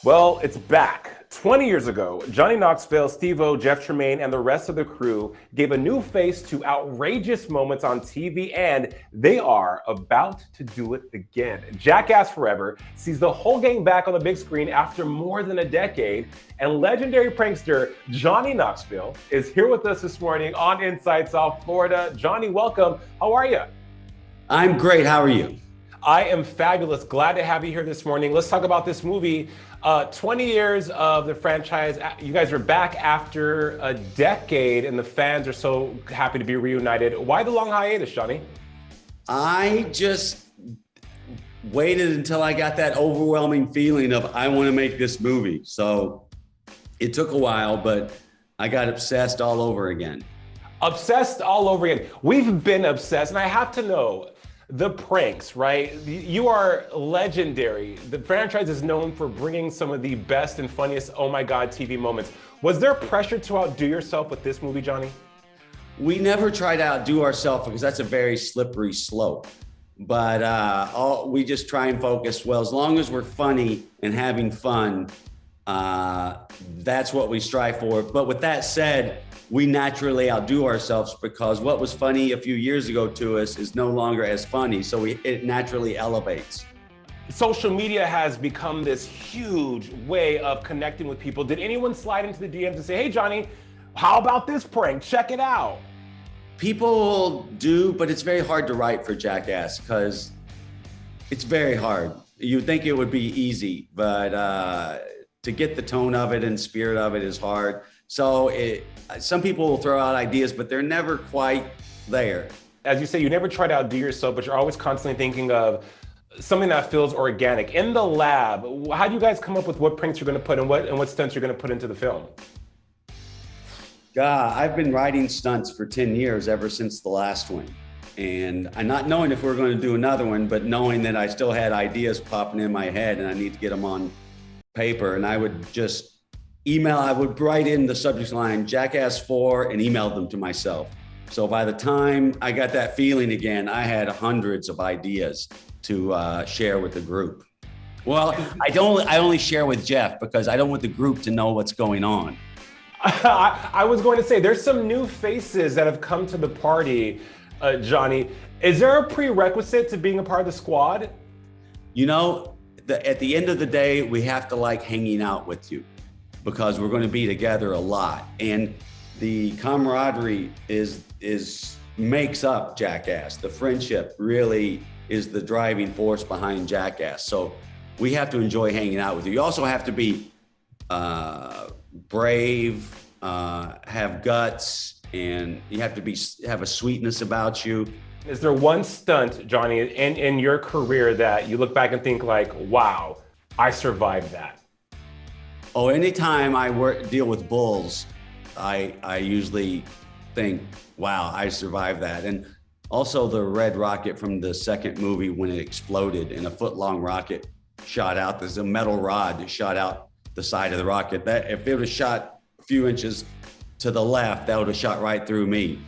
Well, it's back. 20 years ago, Johnny Knoxville, Steve-O, Jeff Tremaine, and the rest of the crew gave a new face to outrageous moments on TV, and they are about to do it again. Jackass Forever sees the whole gang back on the big screen after more than a decade, and legendary prankster Johnny Knoxville is here with us this morning on Inside South Florida. Johnny, welcome. How are you? I'm great. How are you? I am fabulous. Glad to have you here this morning. Let's talk about this movie. 20 years of the franchise. You guys are back after a decade, and the fans are so happy to be reunited. Why the long hiatus, Johnny? I just waited until I got that overwhelming feeling of I want to make this movie. So it took a while, but I got obsessed all over again. Obsessed all over again. We've been obsessed, and I have to know, the pranks, right? You are legendary. The franchise is known for bringing some of the best and funniest, oh my God, TV moments. Was there pressure to outdo yourself with this movie, Johnny? We never try to outdo ourselves because that's a very slippery slope. But we just try and focus, well, as long as we're funny and having fun, that's what we strive for. But with that said, we naturally outdo ourselves because what was funny a few years ago to us is no longer as funny. So it naturally elevates. Social media has become this huge way of connecting with people. Did anyone slide into the DMs and say, hey, Johnny, how about this prank? Check it out. People do, but it's very hard to write for Jackass because it's very hard. You'd think it would be easy, but to get the tone of it and spirit of it is hard. So some people will throw out ideas, but they're never quite there. As you say, you never try to outdo yourself, but you're always constantly thinking of something that feels organic. In the lab, how do you guys come up with what pranks you're going to put and what stunts you're going to put into the film? God, I've been writing stunts for 10 years, ever since the last one. And I'm not knowing if we're going to do another one, but knowing that I still had ideas popping in my head and I need to get them on paper. And I would just I would write in the subject line, Jackass 4, and email them to myself. So by the time I got that feeling again, I had hundreds of ideas to share with the group. Well, I only share with Jeff because I don't want the group to know what's going on. I was going to say, there's some new faces that have come to the party, Johnny. Is there a prerequisite to being a part of the squad? You know, at the end of the day, we have to like hanging out with you, because we're going to be together a lot. And the camaraderie makes up Jackass. The friendship really is the driving force behind Jackass. So we have to enjoy hanging out with you. You also have to be brave, have guts, and you have to have a sweetness about you. Is there one stunt, Johnny, in your career that you look back and think like, wow, I survived that? Oh, anytime I deal with bulls, I usually think, wow, I survived that. And also the red rocket from the second movie, when it exploded and a foot-long rocket shot out. There's a metal rod that shot out the side of the rocket. That if it would have shot a few inches to the left, that would have shot right through me.